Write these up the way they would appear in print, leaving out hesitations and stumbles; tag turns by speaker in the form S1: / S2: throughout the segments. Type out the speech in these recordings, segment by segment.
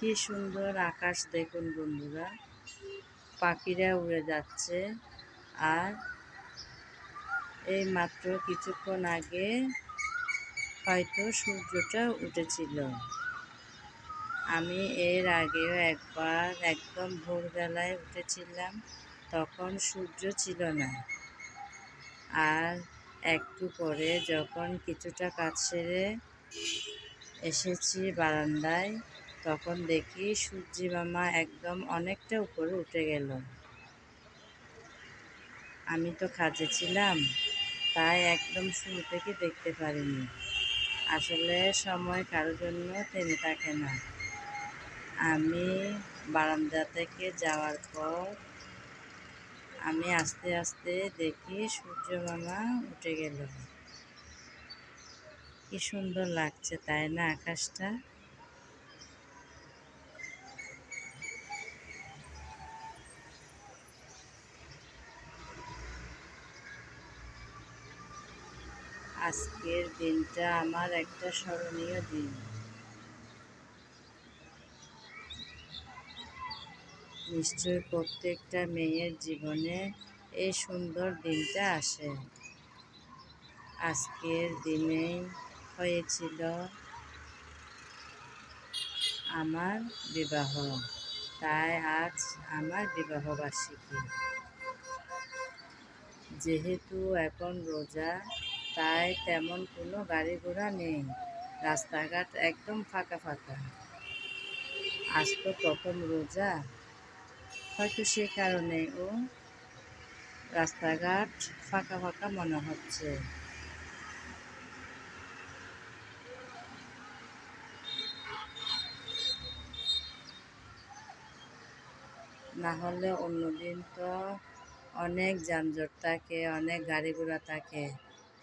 S1: কি সুন্দর আকাশ দেখুন বন্ধুরা, পাখিরা উড়ে যাচ্ছে। আর এই মাত্র কিছুক্ষণ আগে হয়তো সূর্যটা উঠেছিল। আমি এর আগেও একবার একদম ভোরবেলায় উঠেছিলাম, তখন সূর্য ছিল না। আর একটু পরে যখন কিছুটা কাজ সেরে এসেছি বারান্দায়, তখন দেখি সূর্যি মামা একদম অনেকটা উপরে উঠে গেল। আমি তো কাজে ছিলাম, তাই একদম শুরু থেকে দেখতে পারিনি। আসলে সময় কারোর জন্য থেমে থাকে না। আমি বারান্দা থেকে যাওয়ার পর আমি আস্তে আস্তে দেখি সূর্য মামা উঠে গেল। কি সুন্দর লাগছে তাই না আকাশটা? আজকের দিনটা আমার একটা স্মরণীয় দিন। নিশ্চয় প্রত্যেকটা মেয়ের জীবনে এই সুন্দর দিনটা আসে। আজকের দিনেই হয়েছিল আমার বিবাহ, তাই আজ আমার বিবাহবার্ষিকী। যেহেতু এখন রোজা, তাই তেমন কোনো গাড়ি ঘোড়া নেই, রাস্তাঘাট একদম ফাঁকা ফাঁকা। আজ তো প্রথম রোজা, হয়তো সে কারণে রাস্তাঘাট ফাঁকা ফাঁকা মনে হচ্ছে। না হলে অন্যদিন তো অনেক যানজট থাকে, অনেক গাড়ি ঘোড়া থাকে,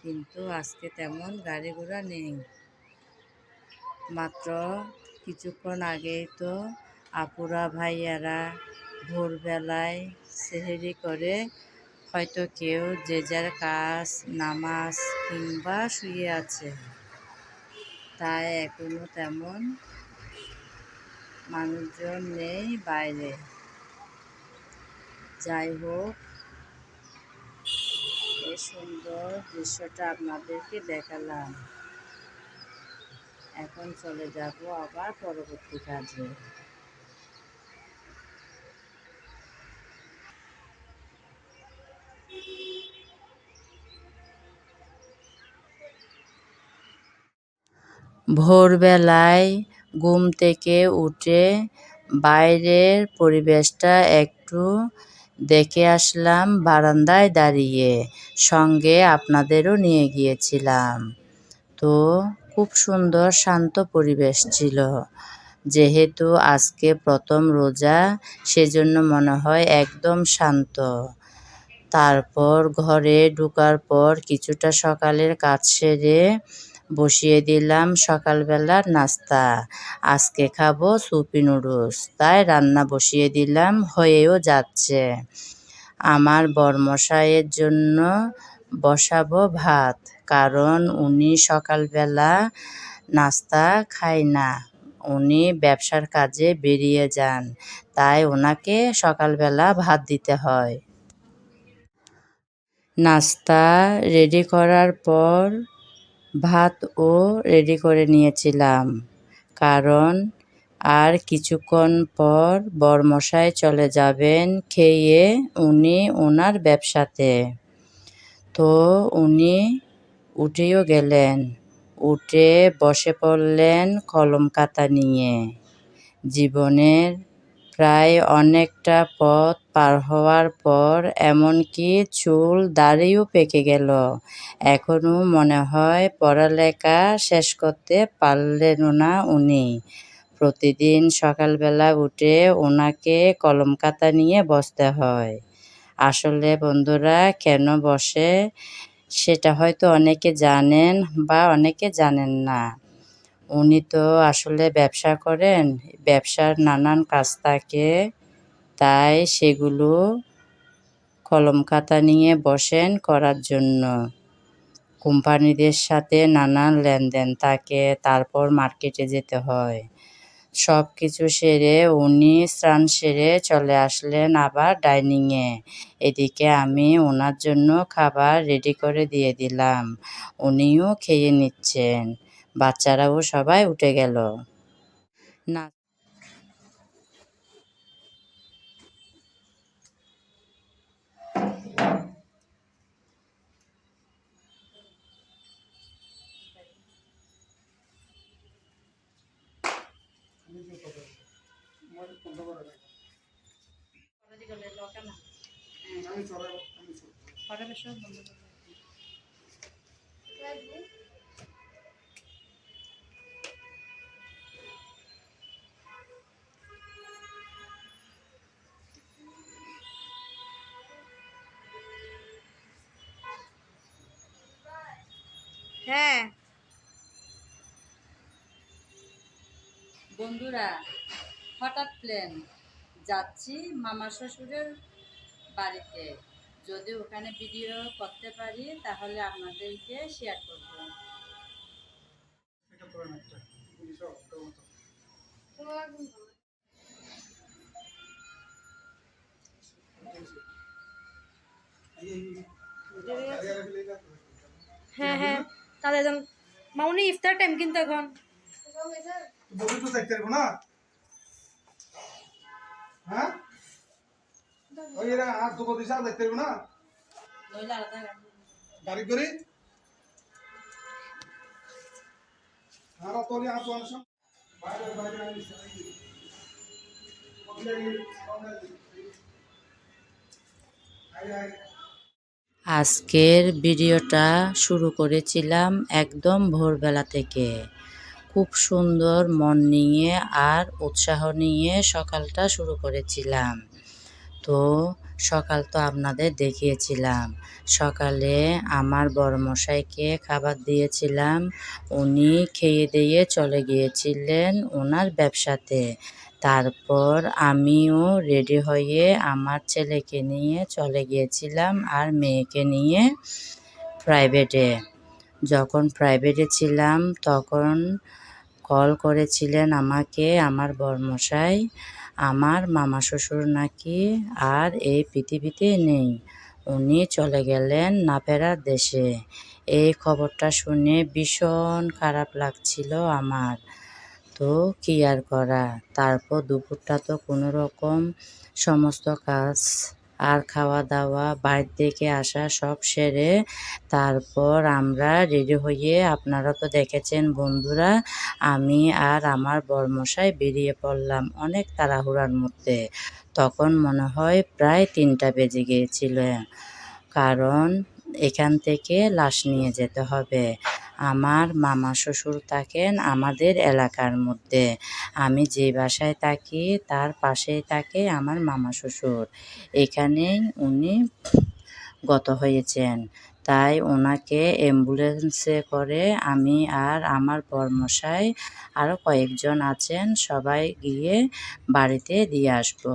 S1: কিন্তু আজকে তেমন গাড়ি ঘোড়া নেই। মাত্র কিছুক্ষণ আগেই তো আপুরা ভাইয়ারা ভোরবেলায় সেহরি করে হয়তো কেউ যে যার কাজ, নামাজ কিংবা শুয়ে আছে, তাই এখনো তেমন মানুষজন নেই বাইরে। যাই হোক, এই সুন্দর দৃশ্যটা আপনাদেরকে দেখালাম। এখন চলে যাব আবার পরবর্তী কাজে। ভোরবেলায় ঘুম থেকে উঠে বাইরের পরিবেশটা একটু দেখে আসলাম বারান্দায় দাঁড়িয়ে, সঙ্গে আপনাদেরও নিয়ে গিয়েছিলাম। তো খুব সুন্দর শান্ত পরিবেশ ছিল। যেহেতু আজকে প্রথম রোজা, সেজন্য মনে হয় একদম শান্ত। তারপর ঘরে ঢোকার পর কিছুটা সকালের কাজ সেরে বসিয়ে দিলাম সকালবেলার নাস্তা। আজকে খাবো সুপি নুডলস, তাই রান্না বসিয়ে দিলাম, হয়েও যাচ্ছে। আমার বরমশাইয়ের জন্য বসাবো ভাত, কারণ উনি সকালবেলা নাস্তা খায় না। উনি ব্যবসার কাজে বেরিয়ে যান, তাই ওনাকে সকালবেলা ভাত দিতে হয়। নাস্তা রেডি করার পর ভাতও রেডি করে নিয়েছিলাম, কারণ আর কিছুক্ষণ পর বরমশাই চলে যাবেন খেয়ে উনি ওনার ব্যবসাতে। তো উনি উঠেও গেলেন, উঠে বসে পড়লেন কলম খাতা নিয়ে। জীবনের প্রায় অনেকটা পথ পার হওয়ার পর এমনকি চুল দাড়িও পেকে গেল। এখনও মনে হয় পড়ালেখা শেষ করতে পারলেনও না উনি। প্রতিদিন সকালবেলা উঠে ওনাকে কলম খাতা নিয়ে বসতে হয়। আসলে বন্ধুরা, কেন বসে সেটা হয়তো অনেকে জানেন বা অনেকে জানেন না। উনি তো আসলে ব্যবসা করেন, ব্যবসার নানান কাজ থাকে, তাই সেগুলো কলম খাতা নিয়ে বসেন করার জন্য। কোম্পানিদের সাথে নানান লেনদেন থাকে, তারপর মার্কেটে যেতে হয়। সব কিছু সেরে উনি স্নান সেরে চলে আসলেন আবার ডাইনিংয়ে। এদিকে আমি ওনার জন্য খাবার রেডি করে দিয়ে দিলাম। উনিও খেয়ে নিচ্ছেন। বাচ্চারাও সবাই উঠে গেল। না,
S2: হ্যাঁ
S1: বন্ধুরা, হঠাৎ প্ল্যান, যাচ্ছি মামা শ্বশুরের বাড়িতে। যদি ওখানে ভিডিও করতে পারি তাহলে আপনাদেরকে শেয়ার করব।
S2: হ্যাঁ হ্যাঁ তাহলে যান মামুনি ইফতার টাইম কিন্তু এখন
S3: বলি তো দেখতে পারবো না হ্যাঁ ওই এরা আর দুটো দিশা দেখতে পারবো না
S1: নইলে আলাদা
S3: গাড়ি করে আর তোলি আর তো আনছ বাইরে বাইরে আনিস
S1: আজকের ভিডিওটা শুরু করেছিলাম একদম ভোরবেলা থেকে। খুব সুন্দর মন নিয়ে আর উৎসাহ নিয়ে সকালটা শুরু করেছিলাম। তো সকাল তো আপনাদের দেখিয়েছিলাম। সকালে আমার বড়মশাইকে খাবার দিয়েছিলাম। উনি খেয়ে দিয়ে চলে গিয়েছিলেন ওনার ব্যবসাতে। তারপর আমিও রেডি হয়ে আমার ছেলেকে নিয়ে চলে গিয়েছিলাম আর মেয়েকে নিয়ে প্রাইভেটে। যখন প্রাইভেটে ছিলাম তখন কল করেছিলেন আমাকে আমার বড়মশাই, আমার মামা শ্বশুর নাকি আর এই পৃথিবীতে নেই, উনি চলে গেলেন না ফেরার দেশে। এই খবরটা শুনে ভীষণ খারাপ লাগছিল আমার। তো কী আর করা, তারপর দুপুরটা তো কোনো রকম সমস্ত কাজ আর খাওয়া দাওয়া বাইরে থেকে আসা সব সেরে তারপর আমরা রেডি হয়ে, আপনারা তো দেখেছেন বন্ধুরা, আমি আর আমার বরমশাই বেরিয়ে পড়লাম অনেক তাড়াহুড়ার মধ্যে। তখন মনে হয় প্রায় 3টা বেজে গিয়েছিল, কারণ এখান থেকে লাশ নিয়ে যেতে হবে। আমার মামা শ্বশুর থাকেন আমাদের এলাকার মধ্যে। আমি যে বাসায় থাকি তার পাশেই থাকে আমার মামা শ্বশুর। এখানেই উনি গত হয়েছেন। তাই ওনাকে অ্যাম্বুলেন্সে করে আমি আর আমার বরমশাই আরও কয়েকজন আছেন সবাই গিয়ে বাড়িতে দিয়ে আসবো।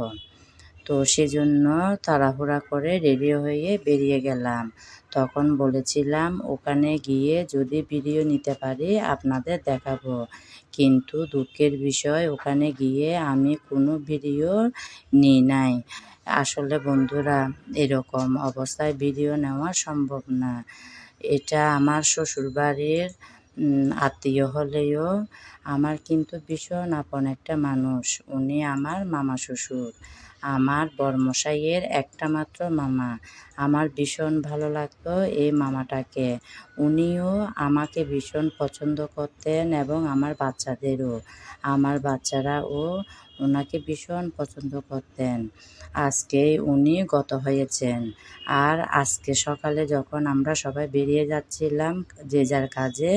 S1: তো সেজন্য তাড়াহুড়া করে রেডি হয়ে বেরিয়ে গেলাম। তখন বলেছিলাম ওখানে গিয়ে যদি ভিডিও নিতে পারি আপনাদের দেখাবো। কিন্তু দুঃখের বিষয় ওখানে গিয়ে আমি কোনো ভিডিও নিই নাই। আসলে বন্ধুরা, এরকম অবস্থায় ভিডিও নেওয়া সম্ভব না। এটা আমার শ্বশুরবাড়ির আত্মীয় হলেও আমার কিন্তু ভীষণ আপন একটা মানুষ। উনি আমার মামা শ্বশুর, আমার বড়মশাইয়ের একটা মাত্র মামা। আমার ভীষণ ভালো লাগতো এই মামাটাকে। উনিও আমাকে ভীষণ পছন্দ করতেন এবং আমার বাচ্চাদেরও। আমার বাচ্চারাও ওনাকে ভীষণ পছন্দ করতেন। আজকে উনি গত হয়েছেন। আর আজকে সকালে যখন আমরা সবাই বেরিয়ে যাচ্ছিলাম যে যার কাজে,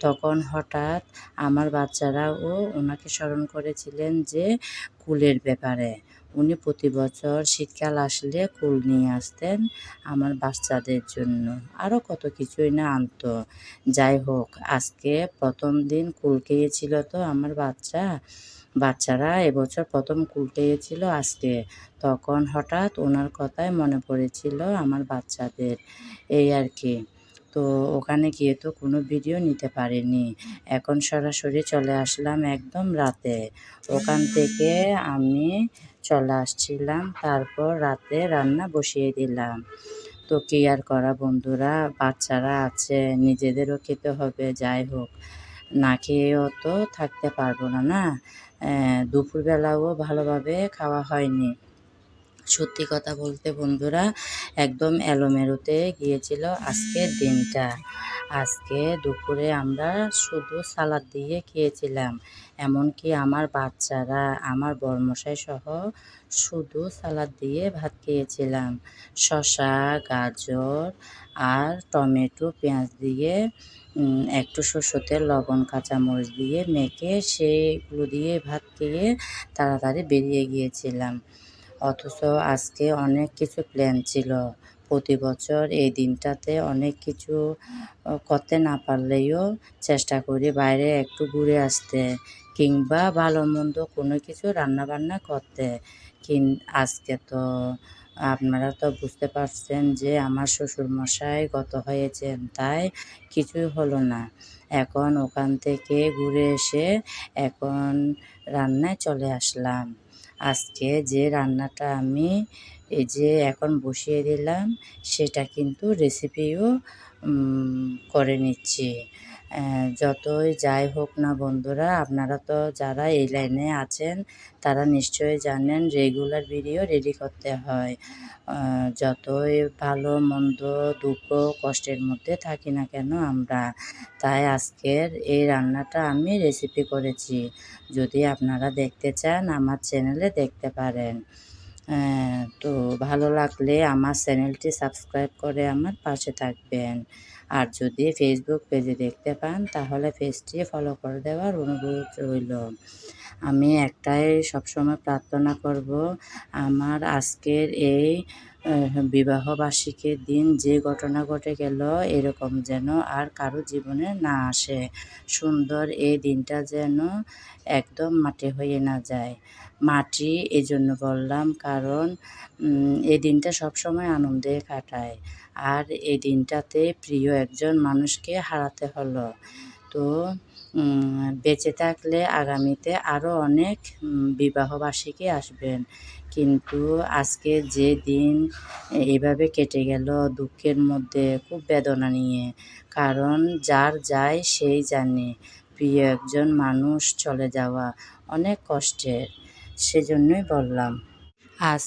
S1: তখন হঠাৎ আমার বাচ্চারাও ওনাকে স্মরণ করেছিলেন যে কুলের ব্যাপারে। উনি প্রতি বছর শীতকাল আসলে কুল নিয়ে আসতেন আমার বাচ্চাদের জন্য, আরও কত কিছুই না আনতো। যাই হোক, আজকে প্রথম দিন কুল খেয়েছিল তো আমার বাচ্চারা এবছর প্রথম কুল খেয়েছিল আজকে। তখন হঠাৎ ওনার কথাই মনে পড়েছিল আমার বাচ্চাদের, এই আর কি। তো ওখানে গিয়ে তো কোনো ভিডিও নিতে পারিনি। এখন সরাসরি চলে আসলাম একদম রাতে। ওখান থেকে আমি চলে আসছিলাম, তারপর রাতে রান্না বসিয়ে দিলাম। তো কী আর করা বন্ধুরা, বাচ্চারা আছে, নিজেদেরও খেতে হবে, যাই হোক না খেয়েও তো থাকতে পারবো না, না? দুপুরবেলাও ভালোভাবে খাওয়া হয়নি। সত্যি কথা বলতে বন্ধুরা, একদম এলোমেলোতে গিয়েছিল আজকের দিনটা। আজকে দুপুরে আমরা শুধু সালাদ দিয়ে খেয়েছিলাম। এমনকি আমার বাচ্চারা, আমার বরমশাই সহ শুধু সালাদ দিয়ে ভাত খেয়েছিলাম। শসা, গাজর আর টমেটো, পেঁয়াজ দিয়ে একটু সরষের তেল, লবণ, কাঁচামরিচ দিয়ে মেখে সেগুলো দিয়ে ভাত খেয়ে তাড়াতাড়ি বেরিয়ে গিয়েছিলাম। অথচ আজকে অনেক কিছু প্ল্যান ছিল। প্রতি বছর এই দিনটাতে অনেক কিছু করতে না পারলেও চেষ্টা করি বাইরে একটু ঘুরে আসতে, কিংবা ভালো মন্দ কোনো কিছু রান্নাবান্না করতে। আজকে তো আপনারা তো বুঝতে পারছেন যে আমার শ্বশুরমশাই গত হয়েছেন, তাই কিছুই হলো না। এখন ওখান থেকে ঘুরে এসে এখন রান্নায় চলে আসলাম। আজকে যে রান্নাটা আমি এই যে এখন বসিয়ে দিলাম, সেটা কিন্তু রেসিপিও করে নিচ্ছি। যতই যাই হোক না বন্ধুরা, আপনারা তো যারা এই লাইনে আছেন তারা নিশ্চয়ই জানেন রেগুলার ভিডিও রেডি করতে হয়। যতই ভালো মন্দ, দুঃখ কষ্টের মধ্যে থাকি না কেন আমরা, তাই আজকের এই রান্নাটা আমি রেসিপি করেছি। যদি আপনারা দেখতে চান আমার চ্যানেলে দেখতে পারেন। তো ভালো লাগলে আমার চ্যানেলটি সাবস্ক্রাইব করে আমার পাশে থাকবেন। আর যদি ফেসবুক পেজে দেখতে পান তাহলে পেজটি ফলো করে দেওয়ার অনুরোধ রইল। আমি একটাই সবসময় প্রার্থনা করব, আমার আজকের এই বিবাহবার্ষিকীর দিন যে ঘটনা ঘটে গেল এরকম যেন আর কারো জীবনে না আসে। সুন্দর এই দিনটা যেন একদম মাটি হয়ে না যায়। মাটি এজন্য বললাম কারণ এই দিনটা সবসময় আনন্দে কাটায়। আর এই দিনটাতে প্রিয় একজন মানুষকে হারাতে হলো। তো বেঁচে থাকলে আগামীতে আরও অনেক বিবাহবার্ষিকী আসবেন। কিন্তু আজকে যে দিন এভাবে কেটে গেল দুঃখের মধ্যে, খুব বেদনা নিয়ে। কারণ যার যায় সেই জানে প্রিয় একজন মানুষ চলে যাওয়া অনেক কষ্টের। সেজন্যই বললাম আজ